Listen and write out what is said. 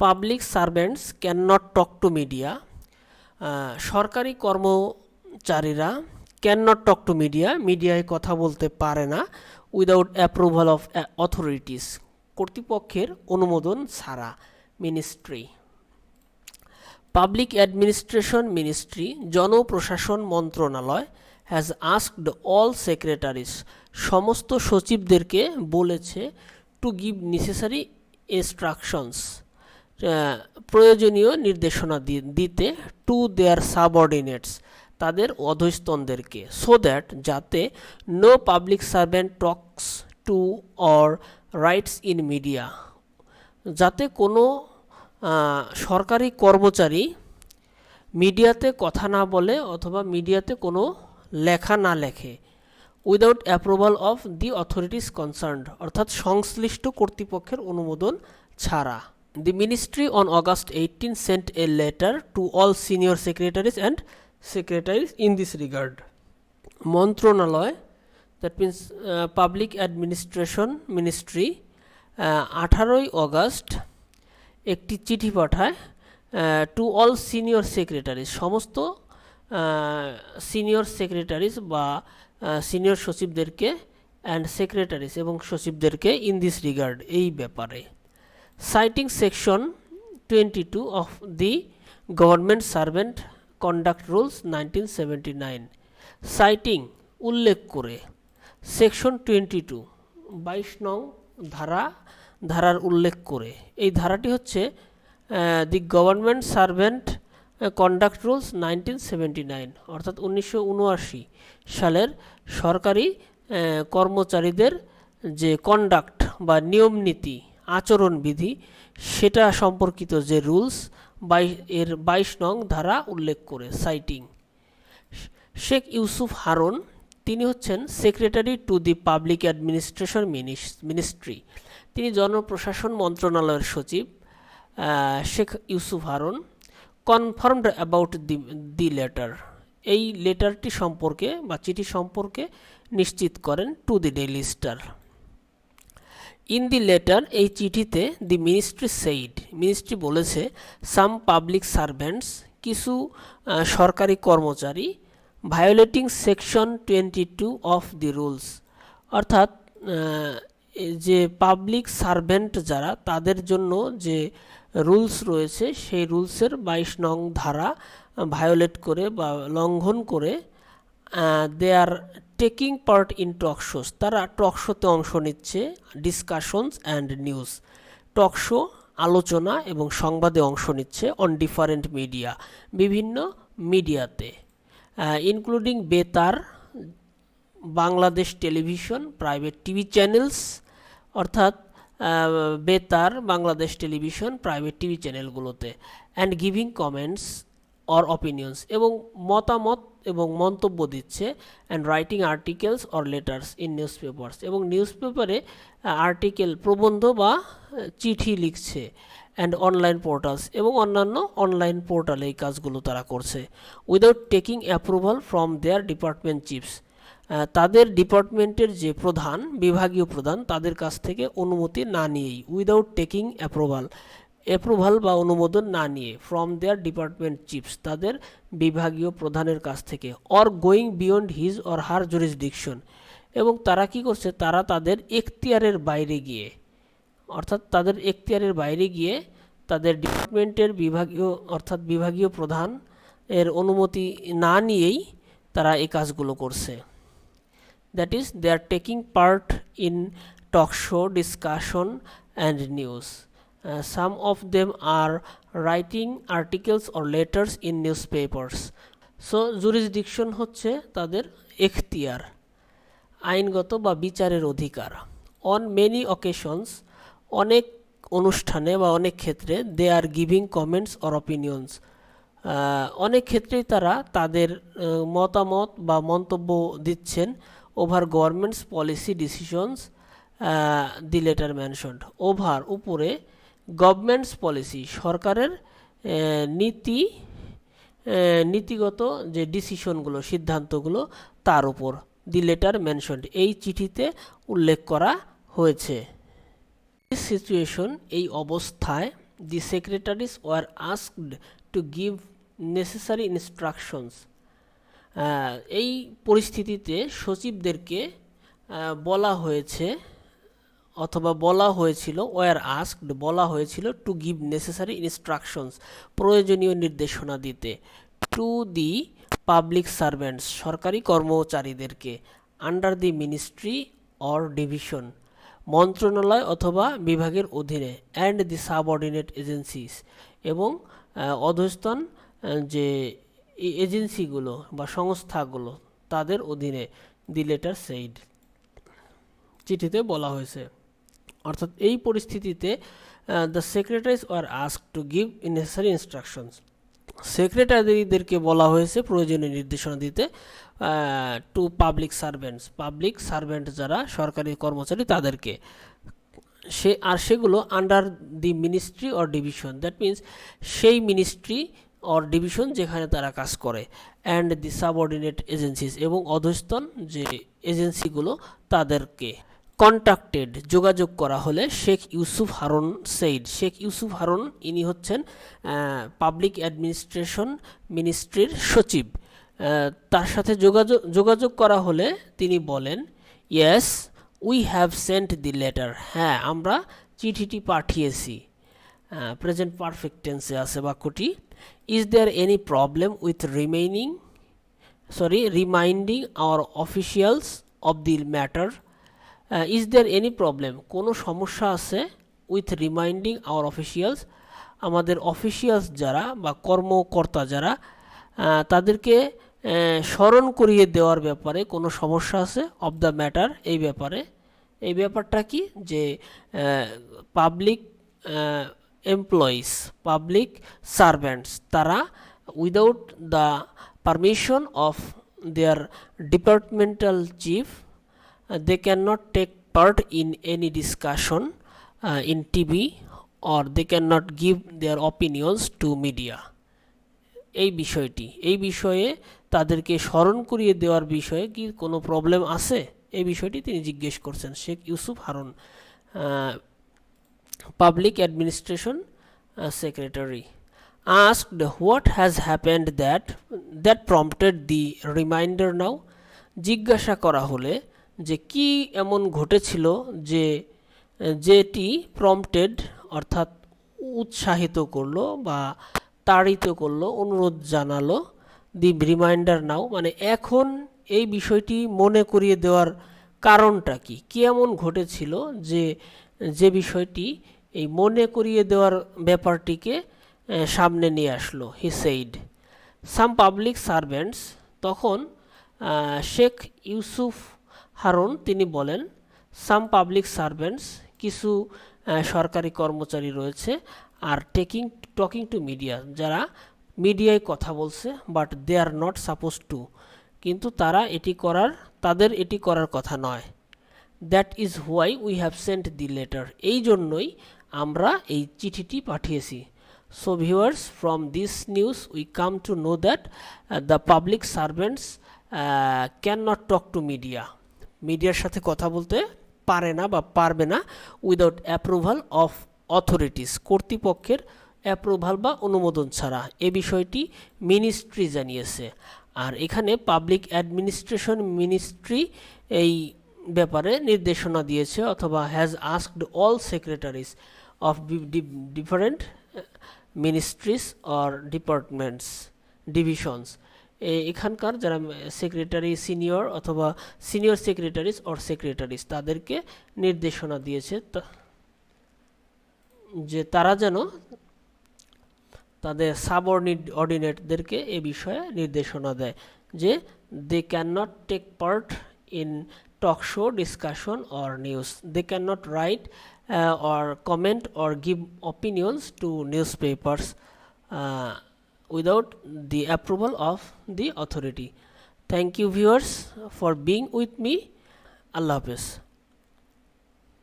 Public servants can not talk two media. সরকারি কর্মচারীরা can not talk two media, মিডিয়ায় কথা বলতে পারে না উইদাউট অ্যাপ্রুভাল অফ অথরিটিস, কর্তৃপক্ষের অনুমোদন ছাড়া। মিনিস্ট্রি, পাবলিক অ্যাডমিনিস্ট্রেশন মিনিস্ট্রি, জনপ্রশাসন মন্ত্রণালয়, হ্যাজ আস্কড অল সেক্রেটারিজ, সমস্ত সচিবদেরকে বলেছে, টু গিভ নেসেসারি ইনস্ট্রাকশনস, প্রয়োজনীয় নির্দেশনা দিতে, টু দেয়ার সাবঅর্ডিনেটস, তাদের অধস্তনদেরকে, সো দ্যাট, যাতে, no public servant talks to or writes in media, যাতে কোনো সরকারি কর্মচারী মিডিয়াতে কথা না বলে অথবা মিডিয়াতে কোনো লেখা না লেখে, without approval of the authorities concerned, অর্থাৎ সংশ্লিষ্ট কর্তৃপক্ষের অনুমোদন ছাড়া। The ministry on August 18 sent a letter to all senior secretaries and secretaries in this regard. মন্ত্রণালয়, that means public administration ministry, 18 August একটি চিঠি পাঠায় টু অল সিনিয়র সেক্রেটারিজ, সমস্ত সিনিয়র সেক্রেটারিজ বা সিনিয়র সচিবদেরকে, অ্যান্ড সেক্রেটারিজ এবং সচিবদেরকে, in this regard, এই ব্যাপারে। Citing section 22 of the government servant conduct rules 1979, citing, উল্লেখ করে, সেকশন 22 22 নং ধারার উল্লেখ করে। এই ধারাটি হচ্ছে দি গভর্নমেন্ট সার্ভেন্ট কন্ডাক্ট রুলস 1979, অর্থাৎ 1979 সালের সরকারি কর্মচারীদের যে কন্ডাক্ট বা নিয়ম নীতি, আচরণবিধি, সেটা সম্পর্কিত যে রুলস, এর 22 নং ধারা উল্লেখ করে। সাইটিং, শেখ ইউসুফ হারুন, তিনি হচ্ছেন secretary to the public administration ministry, তিনি জনপ্রশাসন মন্ত্রণালয়ের সচিব। Sheikh Yusuf Harun confirmed about the letter, এই লেটারটি সম্পর্কে বা চিঠি সম্পর্কে নিশ্চিত করেন, to the daily star. In the letter, এই চিঠিতে, দি মিনিস্ট্রি সেইড, মিনিস্ট্রি বলেছে, সাম পাবলিক সার্ভেন্টস, কিছু সরকারি কর্মচারী, violating section 22 of the rules, অর্থাৎ যে পাবলিক সার্ভেন্ট যারা, তাদের জন্য যে রুলস রয়েছে সেই রুলসের 22 নং ধারা ভায়োলেট করে বা লঙ্ঘন করে, they are taking part in talk shows, তারা টক শোতে অংশ নিচ্ছে, discussions and news, talk show, আলোচনা এবং সংবাদে অংশ নিচ্ছে, অন ডিফারেন্ট মিডিয়া, বিভিন্ন মিডিয়াতে, ইনক্লুডিং বেতার, Bangladesh television, private TV channels, অর্থাৎ বেতার, বাংলাদেশ টেলিভিশন, প্রাইভেট টিভি চ্যানেলগুলোতে, and giving comments or opinions, এবং মতামত এবং মন্তব্য দিচ্ছে, and writing articles or letters in newspapers, এবং নিউজ পেপারে আর্টিকেল, প্রবন্ধ বা চিঠি লিখছে, অ্যান্ড অনলাইন পোর্টালস, এবং অন্যান্য অনলাইন পোর্টালে এই কাজগুলো তারা করছে, without taking approval from their department chiefs, তাদের ডিপার্টমেন্টের যে প্রধান, বিভাগীয় প্রধান, তাদের কাছ থেকে অনুমতি না নিয়েই, উইদাউট টেকিং অ্যাপ্রুভাল বা অনুমোদন না নিয়ে, ফ্রম দেয়ার ডিপার্টমেন্ট চিফস, তাদের বিভাগীয় প্রধানের কাছ থেকে, or going beyond his or her jurisdiction, এবং তারা কি করছে, তারা তাদের এখতিয়ারের বাইরে গিয়ে, অর্থাৎ তাদের এখতিয়ারের বাইরে গিয়ে, তাদের ডিপার্টমেন্টের বিভাগীয় প্রধান এর অনুমতি না নিয়েই তারা এই কাজগুলো করছে। That is, they are taking part in talk show, discussion and news. Some of them are writing articles or letters in newspapers. So jurisdiction হচ্ছে তাদের এখতিয়ার, আইনগত বা বিচারের অধিকার। On many occasions, অনেক অনুষ্ঠানে বা অনেক ক্ষেত্রে, they are giving comments or opinions, অনেক ক্ষেত্রেই তারা তাদের মতামত বা মন্তব্য দিচ্ছেন, over government's policy decisions, the letter mentioned, over, উপরে, গভর্নমেন্টস পলিসি, সরকারের নীতিগত যে ডিসিশনগুলো, সিদ্ধান্তগুলো, তার উপর, দি লেটার মেনশনড, এই চিঠিতে উল্লেখ করা হয়েছে। সিচুয়েশন, এই অবস্থায়, the secretaries were asked to give necessary instructions. এই পরিস্থিতিতে সচিবদেরকে বলা হয়েছে অথবা বলা হয়েছিল, ওয়ার আস্কড বলা হয়েছিল, টু গিভ নেসেসারি ইনস্ট্রাকশনস প্রয়োজনীয় নির্দেশনা দিতে, টু দি পাবলিক সার্ভেন্টস সরকারি কর্মচারীদেরকে, under the ministry or division মন্ত্রণালয় অথবা বিভাগের অধীনে, অ্যান্ড দি সাবঅর্ডিনেট এজেন্সিস এবং অধস্তন যে এজেন্সিগুলো বা সংস্থাগুলো তাদের অধীনে, দি লেটার সেইড চিঠিতে বলা হয়েছে। অর্থাৎ এই পরিস্থিতিতে the secretaries are asked to give necessary instructions, সেক্রেটারিদেরকে বলা হয়েছে প্রয়োজনীয় নির্দেশনা দিতে, টু পাবলিক সার্ভেন্ট যারা সরকারি কর্মচারী তাদেরকে, সেগুলো under the ministry or division, that means সেই মিনিস্ট্রি অর ডিভিশন যেখানে তারা কাজ করে, অ্যান্ড দি সাবঅর্ডিনেট এজেন্সিস এবং অধস্তন যে এজেন্সিগুলো তাদেরকে। কন্ট্যাক্টেড যোগাযোগ করা হলে শেখ ইউসুফ হারুন সেইড, শেখ ইউসুফ হারুন ইনি হচ্ছেন পাবলিক অ্যাডমিনিস্ট্রেশন মিনিস্ট্রির সচিব, তার সাথে যোগাযোগ করা হলে তিনি বলেন, yes we have sent the letter, হ্যাঁ আমরা চিঠিটি পাঠিয়েছি। প্রেজেন্ট পারফেক্ট টেন্সে আছে বাক্যটি। Is there any problem with reminding our officials of the matter, is there any problem কোনো সমস্যা আছে, উইথ রিমাইন্ডিং আওয়ার অফিসিয়ালস আমাদের অফিসিয়ালস যারা বা কর্মকর্তা যারা তাদেরকে স্মরণ করিয়ে দেওয়ার ব্যাপারে কোনো সমস্যা আছে, অফ দ্য ম্যাটার এই ব্যাপারে। এই ব্যাপারটা কি, যে পাবলিক এমপ্লয়িজ পাবলিক সার্ভেন্টস তারা without the permission of their departmental chief they cannot take part in any discussion in TV or they cannot give their opinions to media. এই বিষয়ে তাদেরকে স্মরণ করিয়ে দেওয়ার বিষয়ে কি কোনো প্রবলেম আছে, এই বিষয়টি তিনি জিজ্ঞেস করছেন Sheikh Yusuf Harun, public administration secretary. asked what has happened that prompted the reminder now, জিজ্ঞাসা করা হলে যে কি এমন ঘটেছিল যেটি প্রম্পটেড অর্থাৎ উৎসাহিত করলো বা তাড়িত করলো, অনুরোধ জানালো, দি রিমাইন্ডার নাও মানে এখন এই বিষয়টি মনে করিয়ে দেওয়ার কারণটা কি, কি এমন ঘটেছিল যে বিষয়টি এই মনে করিয়ে দেওয়ার ব্যাপারটিকে সামনে নিয়ে আসলো। He said some public servants, তখন শেখ ইউসুফ হারুন তিনি বলেন, সাম পাবলিক সার্ভেন্টস কিছু সরকারি কর্মচারী রয়েছে, আর টকিং টু মিডিয়া যারা মিডিয়ায় কথা বলছে, but they are not suppose to কিন্তু তাদের এটি করার কথা নয়। That is why we have sent the letter, এই জন্যই আমরা এই চিঠিটি পাঠিয়েছি। So viewers, from this news we come to know that the public servants can not talk to মিডিয়ার সাথে কথা বলতে পারে না বা পারবে না উইদাউট অ্যাপ্রুভাল অফ অথরিটিস, কর্তৃপক্ষের অ্যাপ্রুভাল বা অনুমোদন ছাড়া। এ বিষয়টি মিনিস্ট্রি জানিয়েছে। আর এখানে পাবলিক অ্যাডমিনিস্ট্রেশন মিনিস্ট্রি এই ব্যাপারে নির্দেশনা দিয়েছে অথবা has asked all secretaries of different ministries or departments divisions, এখানকার যারা সেক্রেটারি সিনিয়র অথবা সিনিয়র সেক্রেটারিজ অর সেক্রেটারিজ তাদেরকে নির্দেশনা দিয়েছে যে তারা যেন তাদের সাবঅর্ডিনেটদেরকে এ বিষয়ে নির্দেশনা দেয় যে they can not take part in talk show discussion or news, they can not write or comment or give opinions to newspapers without the approval of the authority. Thank you viewers for being with me. Allah Hafiz.